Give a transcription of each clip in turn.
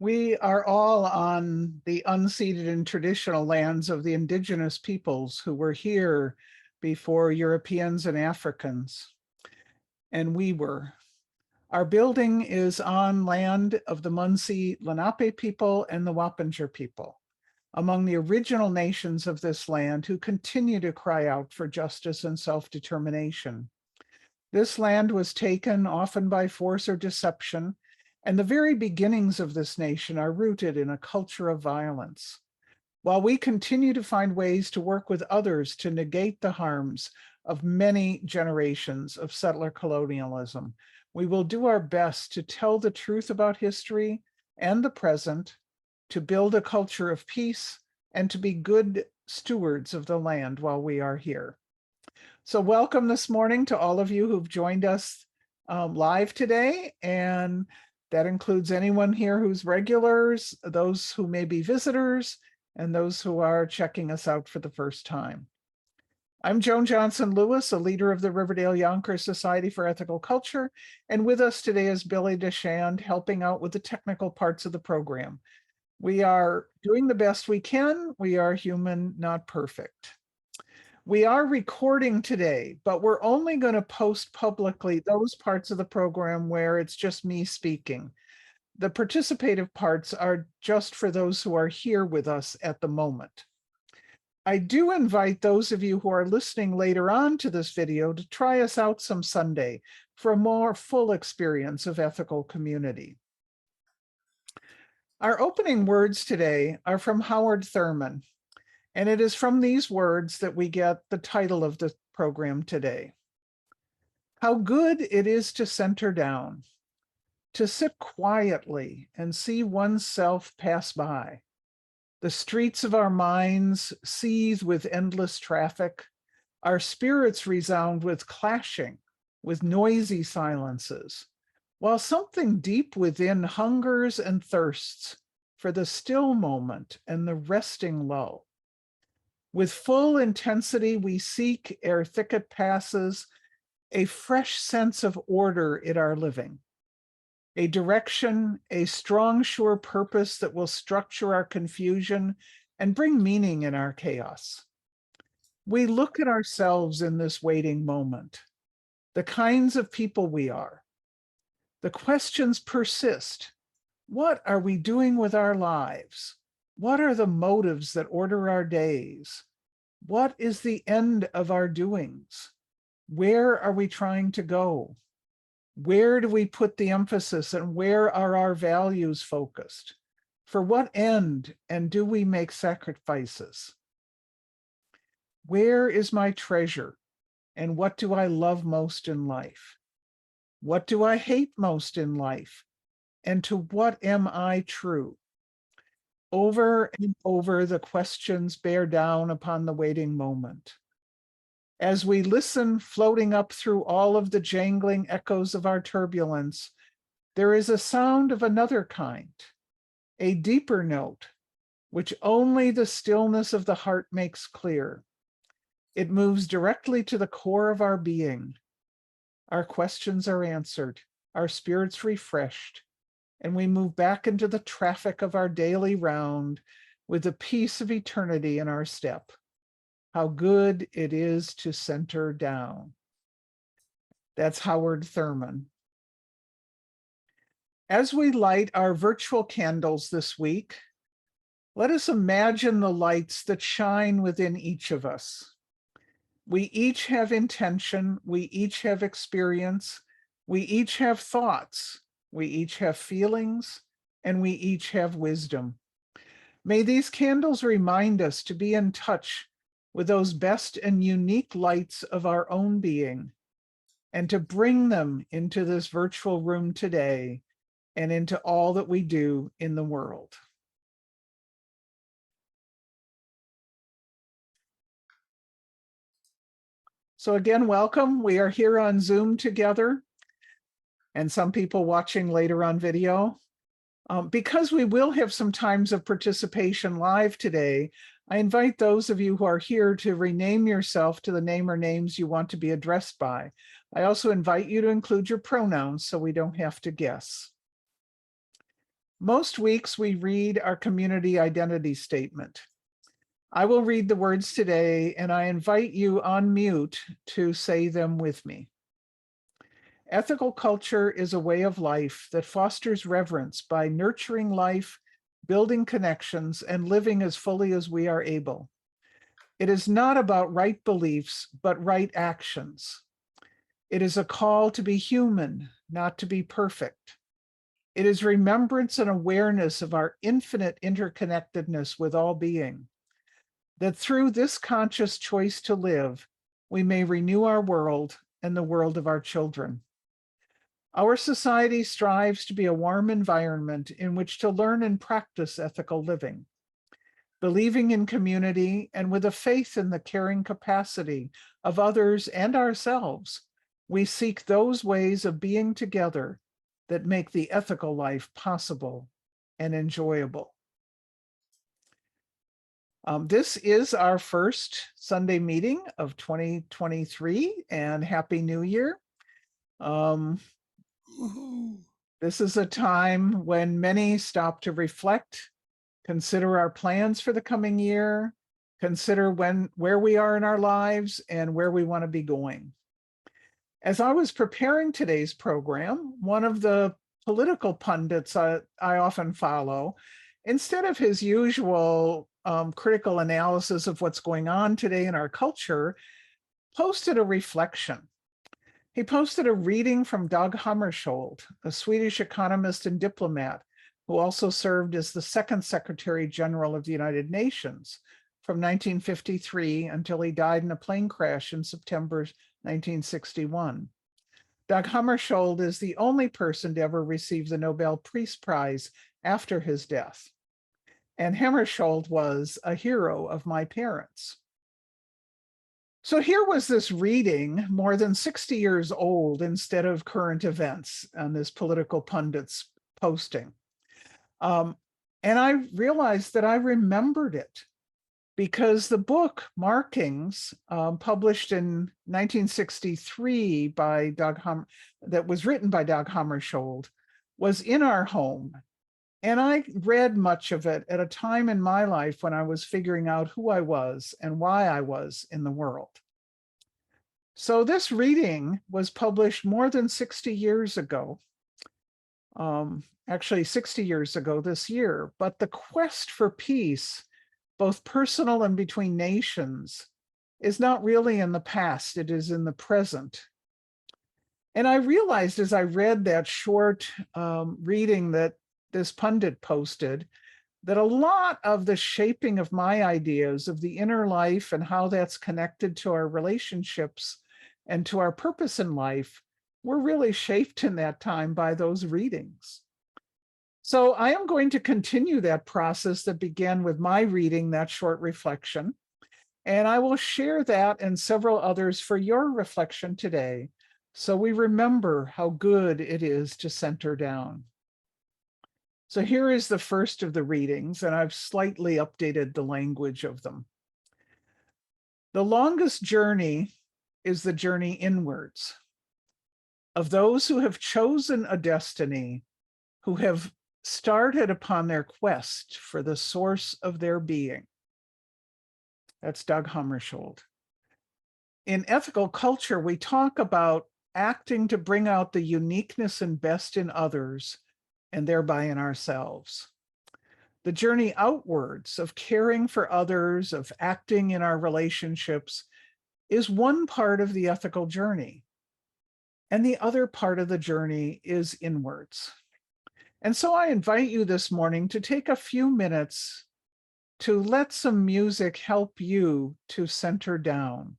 We are all on the unceded and traditional lands of the indigenous peoples who were here before Europeans and Africans, and we were. Our building is on land of the Munsee Lenape people and the Wappinger people, among the original nations of this land who continue to cry out for justice and self-determination. This land was taken often by force or deception, and the very beginnings of this nation are rooted in a culture of violence. While we continue to find ways to work with others to negate the harms of many generations of settler colonialism, we will do our best to tell the truth about history and the present, to build a culture of peace, and to be good stewards of the land while we are here. So welcome this morning to all of you who've joined us live today, and that includes anyone here who's regulars, those who may be visitors, and those who are checking us out for the first time. I'm Joan Johnson Lewis, a leader of the Riverdale Yonkers Society for Ethical Culture, and with us today is Billy Deshand, helping out with the technical parts of the program. We are doing the best we can. We are human, not perfect. We are recording today, but we're only going to post publicly those parts of the program where it's just me speaking. The participative parts are just for those who are here with us at the moment. I do invite those of you who are listening later on to this video to try us out some Sunday for a more full experience of ethical community. Our opening words today are from Howard Thurman, and it is from these words that we get the title of the program today. How good it is to center down, to sit quietly and see oneself pass by. The streets of our minds seethe with endless traffic. Our spirits resound with clashing, with noisy silences, while something deep within hungers and thirsts for the still moment and the resting lull. With full intensity, we seek, ere thicket passes, a fresh sense of order in our living, a direction, a strong, sure purpose that will structure our confusion and bring meaning in our chaos. We look at ourselves in this waiting moment, the kinds of people we are. The questions persist. What are we doing with our lives? What are the motives that order our days? What is the end of our doings? Where are we trying to go? Where do we put the emphasis, and where are our values focused? For what end, and do we make sacrifices? Where is my treasure, and what do I love most in life? What do I hate most in life? And to what am I true? Over and over, the questions bear down upon the waiting moment. As we listen, floating up through all of the jangling echoes of our turbulence, there is a sound of another kind, a deeper note, which only the stillness of the heart makes clear. It moves directly to the core of our being. Our questions are answered, our spirits refreshed, and we move back into the traffic of our daily round with the peace of eternity in our step. How good it is to center down. That's Howard Thurman. As we light our virtual candles this week, let us imagine the lights that shine within each of us. We each have intention, we each have experience, we each have thoughts, we each have feelings, and we each have wisdom. May these candles remind us to be in touch with those best and unique lights of our own being, and to bring them into this virtual room today and into all that we do in the world. So again, welcome. We are here on Zoom together, and some people watching later on video. Because we will have some times of participation live today, I invite those of you who are here to rename yourself to the name or names you want to be addressed by. I also invite you to include your pronouns so we don't have to guess. Most weeks we read our community identity statement. I will read the words today, and I invite you on mute to say them with me. Ethical culture is a way of life that fosters reverence by nurturing life, building connections, and living as fully as we are able. It is not about right beliefs, but right actions. It is a call to be human, not to be perfect. It is remembrance and awareness of our infinite interconnectedness with all being, that through this conscious choice to live, we may renew our world and the world of our children. Our society strives to be a warm environment in which to learn and practice ethical living. Believing in community and with a faith in the caring capacity of others and ourselves, we seek those ways of being together that make the ethical life possible and enjoyable. This is our first Sunday meeting of 2023, and Happy New Year. This is a time when many stop to reflect, consider our plans for the coming year, consider where we are in our lives and where we want to be going. As I was preparing today's program, one of the political pundits I often follow, instead of his usual critical analysis of what's going on today in our culture, posted a reflection. He posted a reading from Dag Hammarskjöld, a Swedish economist and diplomat who also served as the second Secretary General of the United Nations from 1953 until he died in a plane crash in September 1961. Dag Hammarskjöld is the only person to ever receive the Nobel Peace Prize after his death. And Hammarskjöld was a hero of my parents. So here was this reading, more than 60 years old instead of current events, on this political pundit's posting. And I realized that I remembered it, because the book Markings, published in 1963 by that was written by Dag Hammarskjöld, was in our home. And I read much of it at a time in my life when I was figuring out who I was and why I was in the world. So this reading was published more than 60 years ago. Actually 60 years ago this year, but the quest for peace, both personal and between nations, is not really in the past, it is in the present. And I realized as I read that short reading that this pundit posted, that a lot of the shaping of my ideas of the inner life and how that's connected to our relationships and to our purpose in life were really shaped in that time by those readings. So I am going to continue that process that began with my reading that short reflection, and I will share that and several others for your reflection today, so we remember how good it is to center down. So here is the first of the readings, and I've slightly updated the language of them. The longest journey is the journey inwards, of those who have chosen a destiny, who have started upon their quest for the source of their being. That's Dag Hammarskjöld. In ethical culture, we talk about acting to bring out the uniqueness and best in others, and thereby in ourselves. The journey outwards of caring for others, of acting in our relationships, is one part of the ethical journey. And the other part of the journey is inwards. And so I invite you this morning to take a few minutes to let some music help you to center down.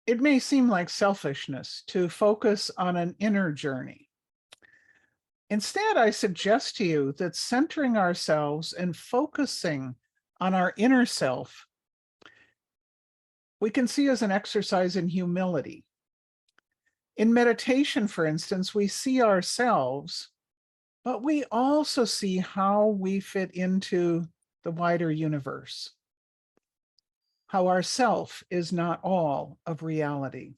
It may seem like selfishness to focus on an inner journey. Instead, I suggest to you that centering ourselves and focusing on our inner self, we can see as an exercise in humility. In meditation, for instance, we see ourselves, but we also see how we fit into the wider universe, how our self is not all of reality.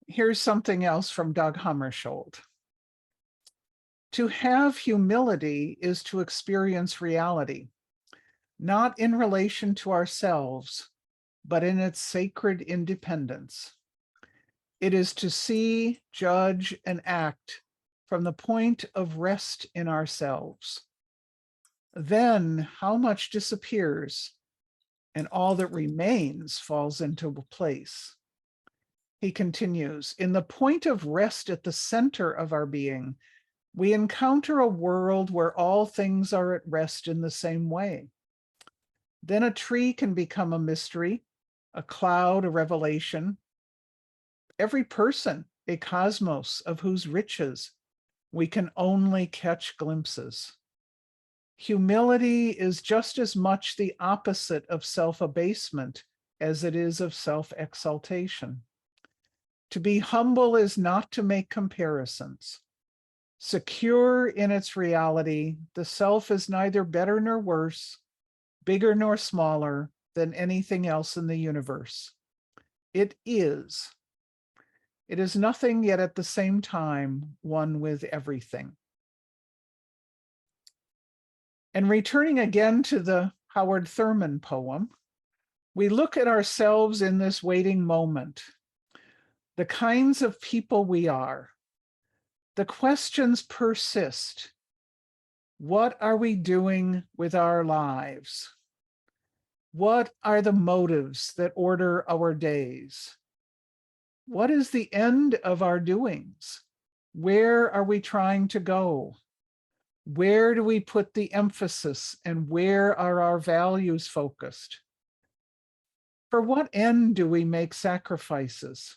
Here's something else from Dag Hammarskjöld. To have humility is to experience reality, not in relation to ourselves, but in its sacred independence. It is to see, judge, and act from the point of rest in ourselves. Then how much disappears and all that remains falls into place. He continues, in the point of rest at the center of our being, we encounter a world where all things are at rest in the same way. Then a tree can become a mystery, a cloud, a revelation. Every person, a cosmos of whose riches we can only catch glimpses. Humility is just as much the opposite of self-abasement as it is of self-exaltation. To be humble is not to make comparisons. Secure in its reality, the self is neither better nor worse, bigger nor smaller than anything else in the universe. It is. It is nothing, yet at the same time, one with everything. And returning again to the Howard Thurman poem, we look at ourselves in this waiting moment, the kinds of people we are. The questions persist. What are we doing with our lives? What are the motives that order our days? What is the end of our doings? Where are we trying to go? Where do we put the emphasis and where are our values focused? For what end do we make sacrifices?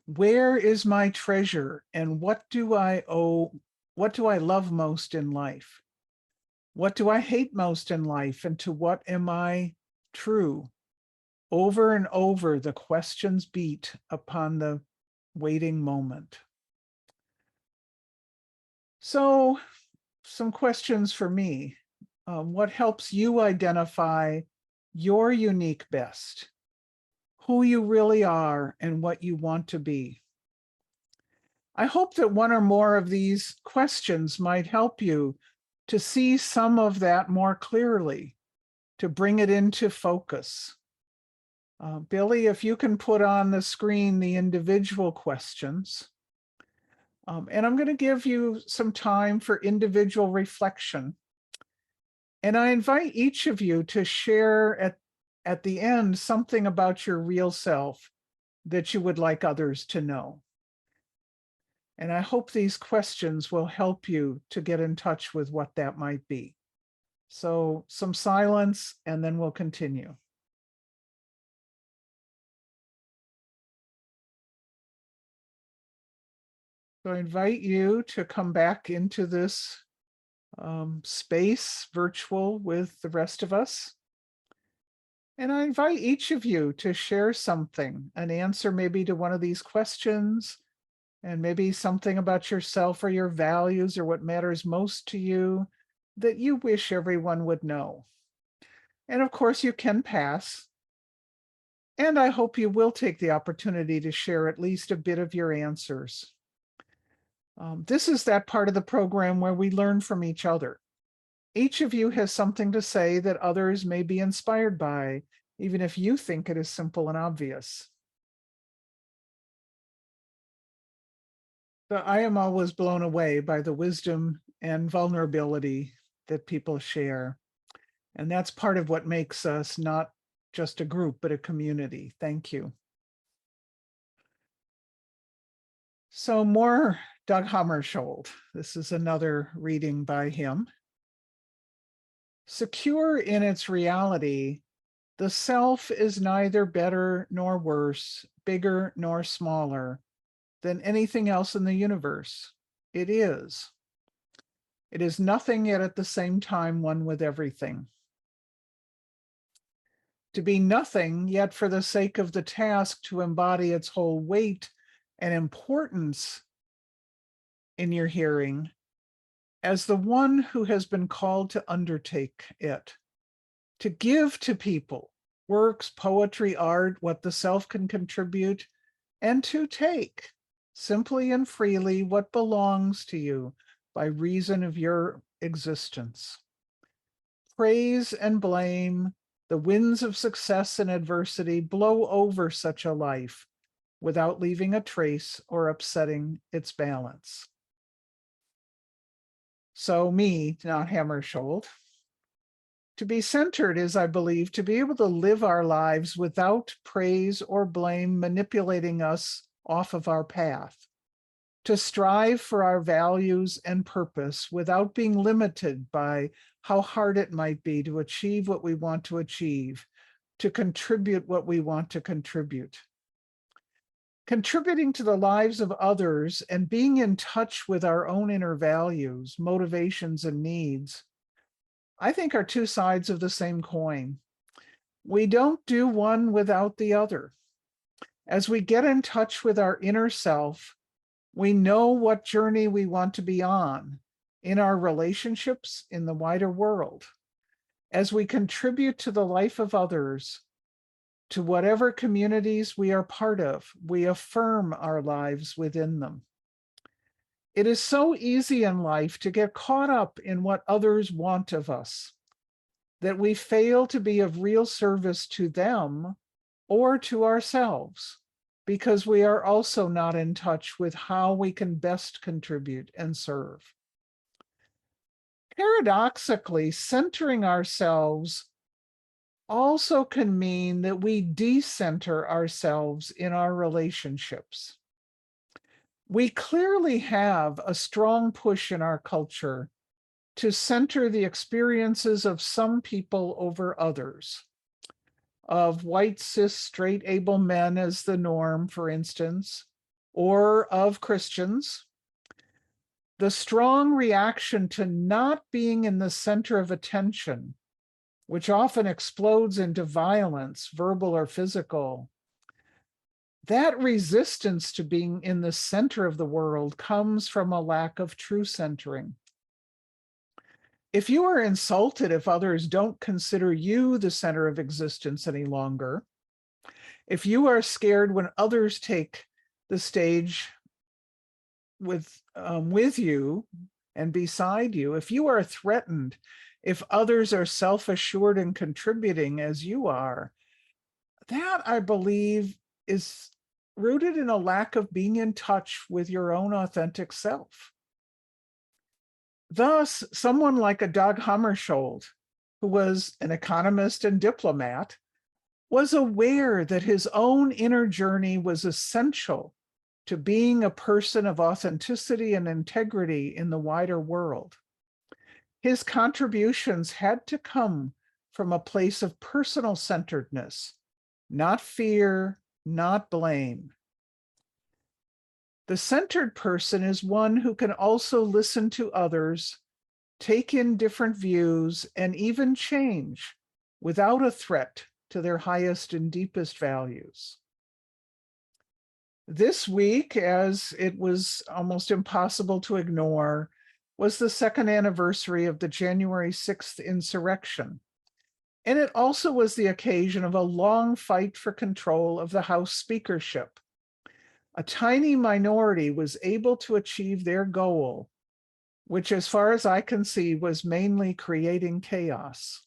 Where is my treasure and what do I owe? What do I love most in life? What do I hate most in life and to what am I true? Over and over, the questions beat upon the waiting moment. So, some questions for me. What helps you identify your unique best, who you really are, and what you want to be? I hope that one or more of these questions might help you to see some of that more clearly, to bring it into focus. Billy, if you can put on the screen the individual questions. And I'm going to give you some time for individual reflection. And I invite each of you to share at the end something about your real self that you would like others to know. And I hope these questions will help you to get in touch with what that might be. So some silence, and then we'll continue. So I invite you to come back into this space, virtual, with the rest of us. And I invite each of you to share something, an answer maybe to one of these questions, and maybe something about yourself or your values or what matters most to you that you wish everyone would know. And of course, you can pass. And I hope you will take the opportunity to share at least a bit of your answers. This is that part of the program where we learn from each other. Each of you has something to say that others may be inspired by, even if you think it is simple and obvious. So I am always blown away by the wisdom and vulnerability that people share. And that's part of what makes us not just a group, but a community. Thank you. So more Doug Hammarskjöld. This is another reading by him. Secure in its reality, the self is neither better nor worse, bigger nor smaller than anything else in the universe. It is. It is nothing, yet at the same time one with everything. To be nothing, yet for the sake of the task to embody its whole weight and importance in your hearing, as the one who has been called to undertake it, to give to people works, poetry, art, what the self can contribute, and to take simply and freely what belongs to you by reason of your existence. Praise and blame, the winds of success and adversity blow over such a life without leaving a trace or upsetting its balance. So me, not Hammersholt. To be centered is, I believe, to be able to live our lives without praise or blame manipulating us off of our path, to strive for our values and purpose without being limited by how hard it might be to achieve what we want to achieve, to contribute what we want to contribute. Contributing to the lives of others and being in touch with our own inner values, motivations, and needs, I think are two sides of the same coin. We don't do one without the other. As we get in touch with our inner self, we know what journey we want to be on in our relationships, in the wider world. As we contribute to the life of others, to whatever communities we are part of, we affirm our lives within them. It is so easy in life to get caught up in what others want of us, that we fail to be of real service to them or to ourselves, because we are also not in touch with how we can best contribute and serve. Paradoxically, centering ourselves also can mean that we decenter ourselves in our relationships. We clearly have a strong push in our culture to center the experiences of some people over others, of white, cis, straight, able men as the norm, for instance, or of Christians. The strong reaction to not being in the center of attention, which often explodes into violence, verbal or physical, that resistance to being in the center of the world comes from a lack of true centering. If you are insulted if others don't consider you the center of existence any longer, if you are scared when others take the stage with you and beside you, if you are threatened, if others are self-assured and contributing as you are, that, I believe, is rooted in a lack of being in touch with your own authentic self. Thus, someone like a Dag Hammarskjöld, who was an economist and diplomat, was aware that his own inner journey was essential to being a person of authenticity and integrity in the wider world. His contributions had to come from a place of personal centeredness, not fear, not blame. The centered person is one who can also listen to others, take in different views, and even change without a threat to their highest and deepest values. This week, as it was almost impossible to ignore, was the second anniversary of the January 6th insurrection. And it also was the occasion of a long fight for control of the House speakership. A tiny minority was able to achieve their goal, which, as far as I can see, was mainly creating chaos.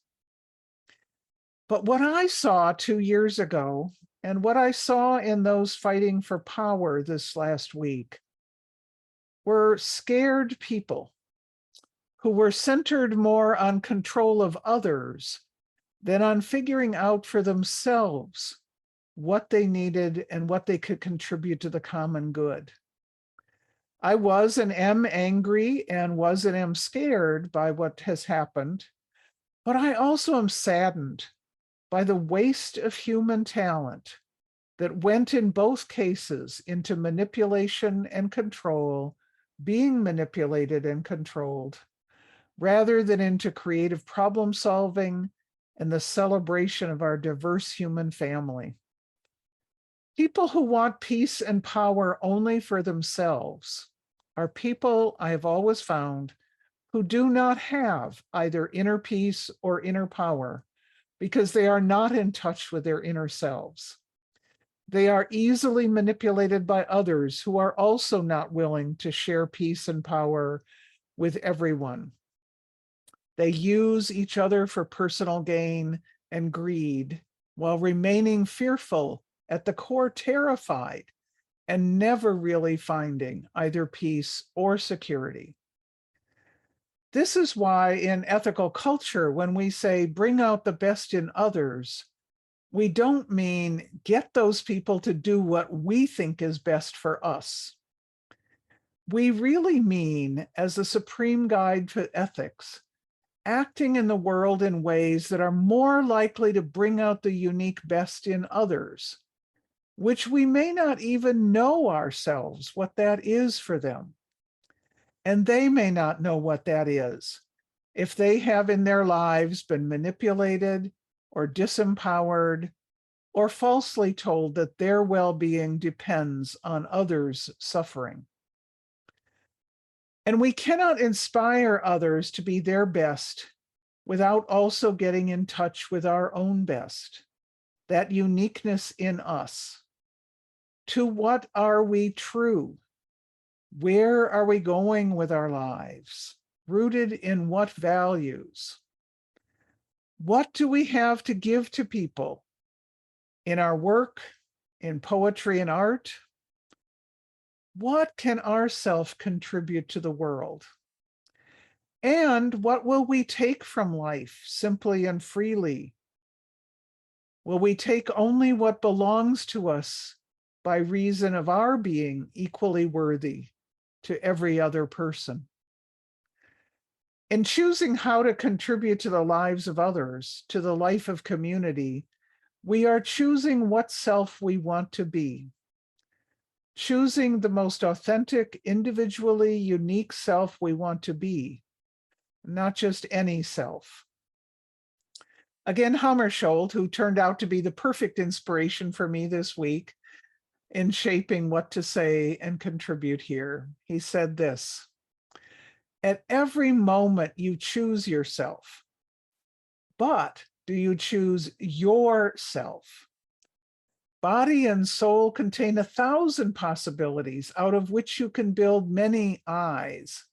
But what I saw 2 years ago, and what I saw in those fighting for power this last week, were scared people who were centered more on control of others than on figuring out for themselves what they needed and what they could contribute to the common good. I was and am angry and was and am scared by what has happened, but I also am saddened by the waste of human talent that went in both cases into manipulation and control, being manipulated and controlled, rather than into creative problem solving and the celebration of our diverse human family. People who want peace and power only for themselves are people, I have always found, who do not have either inner peace or inner power because they are not in touch with their inner selves. They are easily manipulated by others who are also not willing to share peace and power with everyone. They use each other for personal gain and greed while remaining fearful, at the core terrified, and never really finding either peace or security. This is why in ethical culture, when we say bring out the best in others, we don't mean get those people to do what we think is best for us. We really mean, as a supreme guide to ethics, acting in the world in ways that are more likely to bring out the unique best in others, which we may not even know ourselves what that is for them. And they may not know what that is if they have in their lives been manipulated or disempowered or falsely told that their well-being depends on others' suffering. And we cannot inspire others to be their best without also getting in touch with our own best, that uniqueness in us. To what are we true? Where are we going with our lives? Rooted in what values? What do we have to give to people in our work, in poetry and art? What can our self contribute to the world? And what will we take from life simply and freely? Will we take only what belongs to us by reason of our being equally worthy to every other person? In choosing how to contribute to the lives of others, to the life of community, we are choosing what self we want to be. Choosing the most authentic, individually unique self we want to be, not just any self. Again, Hammarskjöld, who turned out to be the perfect inspiration for me this week in shaping what to say and contribute here, he said this: at every moment you choose yourself, but do you choose yourself? Body and soul contain 1,000 possibilities out of which you can build many eyes.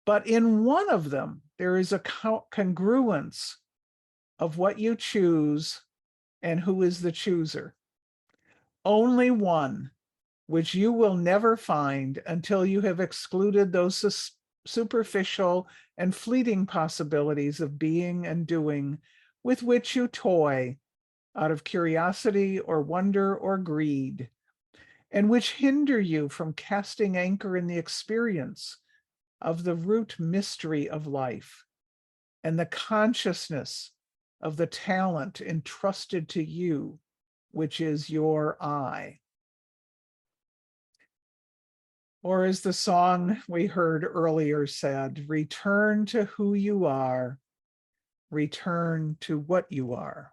But in one of them, there is a congruence of what you choose and who is the chooser. Only one, which you will never find until you have excluded those superficial and fleeting possibilities of being and doing with which you toy out of curiosity or wonder or greed, and which hinder you from casting anchor in the experience of the root mystery of life and the consciousness of the talent entrusted to you, which is your I. Or as the song we heard earlier said, return to who you are, return to what you are.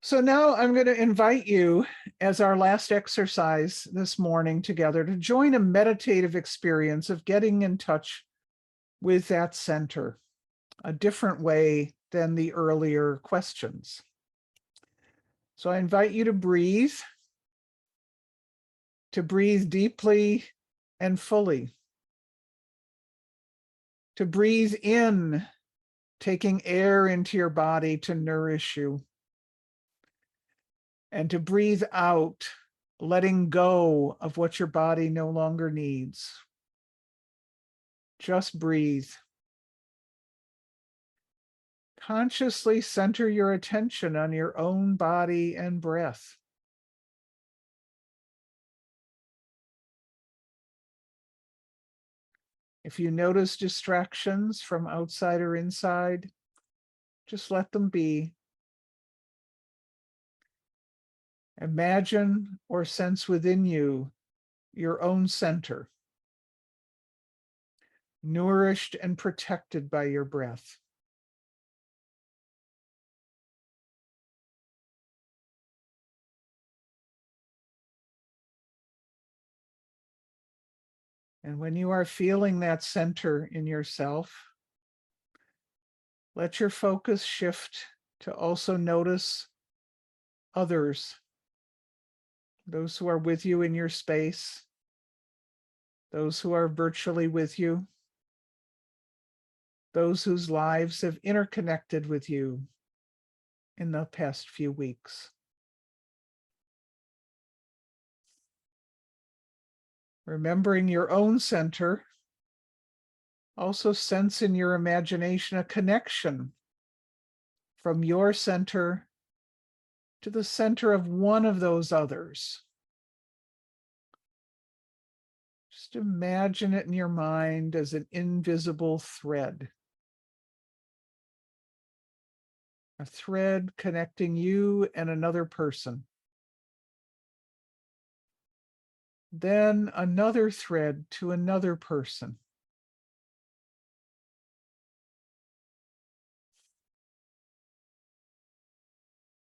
So now I'm going to invite you, as our last exercise this morning together, to join a meditative experience of getting in touch with that center, a different way than the earlier questions. So I invite you to breathe deeply and fully, to breathe in, taking air into your body to nourish you, and to breathe out, letting go of what your body no longer needs. Just breathe. Consciously center your attention on your own body and breath. If you notice distractions from outside or inside, just let them be. Imagine or sense within you your own center, nourished and protected by your breath. And when you are feeling that center in yourself, let your focus shift to also notice others, those who are with you in your space, those who are virtually with you, those whose lives have interconnected with you in the past few weeks. Remembering your own center, also sense in your imagination a connection from your center to the center of one of those others. Just imagine it in your mind as an invisible thread. A thread connecting you and another person. Then another thread to another person.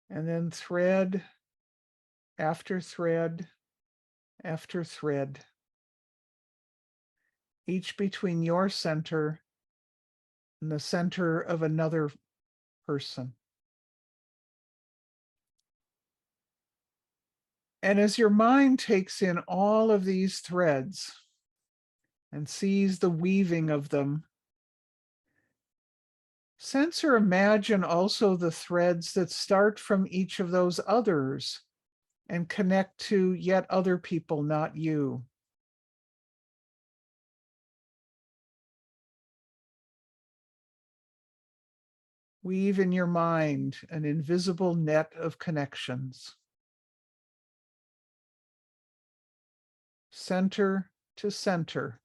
And then thread after thread after thread, each between your center and the center of another person. And as your mind takes in all of these threads and sees the weaving of them, sense or imagine also the threads that start from each of those others and connect to yet other people, not you. Weave in your mind an invisible net of connections. Center to center,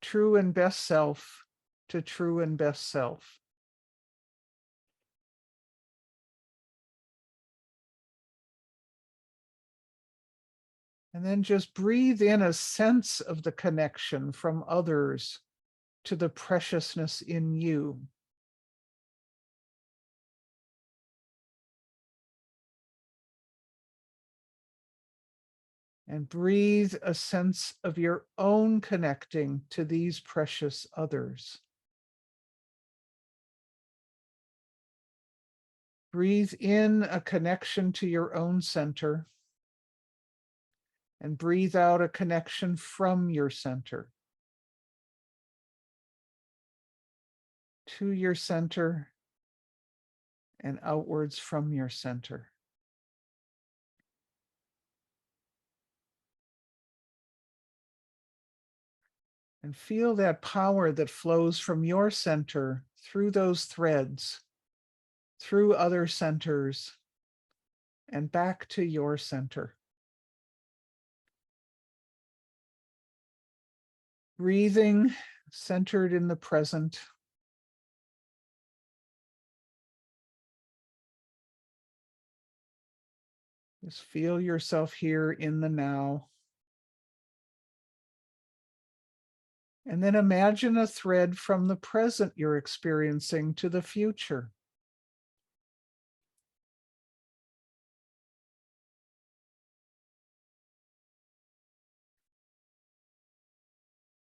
true and best self to true and best self. And then just breathe in a sense of the connection from others to the preciousness in you. And breathe a sense of your own connecting to these precious others. Breathe in a connection to your own center and breathe out a connection from your center to your center and outwards from your center. And feel that power that flows from your center through those threads, through other centers, and back to your center. Breathing centered in the present. Just feel yourself here in the now. And then imagine a thread from the present you're experiencing to the future.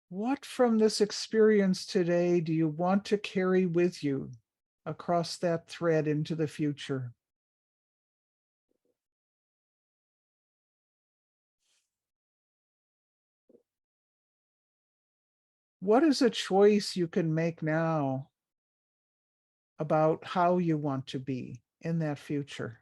What from this experience today do you want to carry with you across that thread into the future? What is a choice you can make now about how you want to be in that future?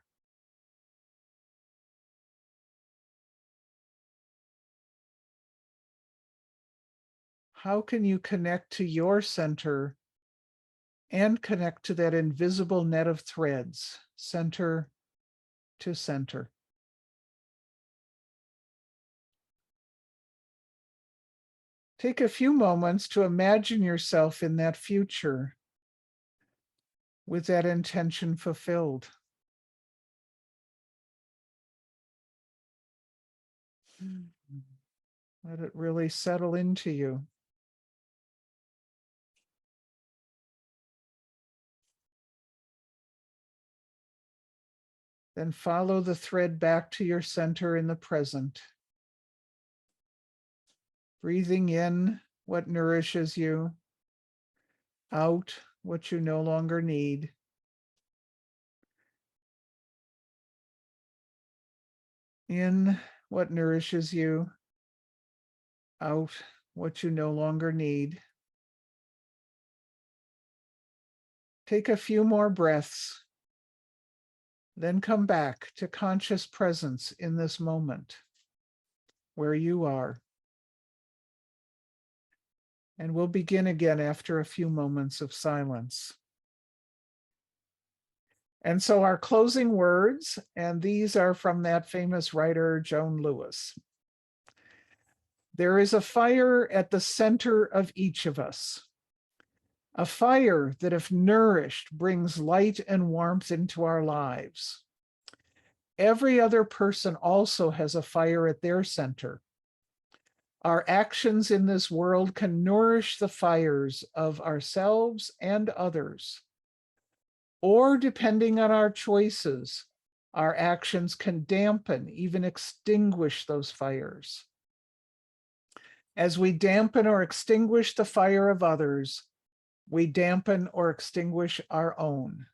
How can you connect to your center and connect to that invisible net of threads, center to center? Take a few moments to imagine yourself in that future with that intention fulfilled. Let it really settle into you. Then follow the thread back to your center in the present. Breathing in what nourishes you, out what you no longer need. In what nourishes you, out what you no longer need. Take a few more breaths, then come back to conscious presence in this moment where you are. And we'll begin again after a few moments of silence. And so our closing words, and these are from that famous writer, Jone Lewis. There is a fire at the center of each of us, a fire that, if nourished, brings light and warmth into our lives. Every other person also has a fire at their center. Our actions in this world can nourish the fires of ourselves and others. Or, depending on our choices, our actions can dampen, even extinguish those fires. As we dampen or extinguish the fire of others, we dampen or extinguish our own.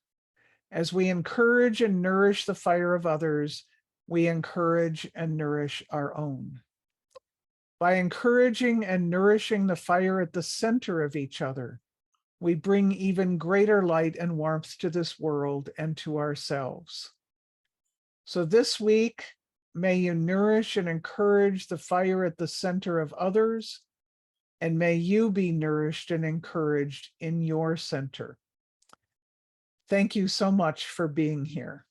As we encourage and nourish the fire of others, we encourage and nourish our own. By encouraging and nourishing the fire at the center of each other, we bring even greater light and warmth to this world and to ourselves. So this week, may you nourish and encourage the fire at the center of others, and may you be nourished and encouraged in your center. Thank you so much for being here.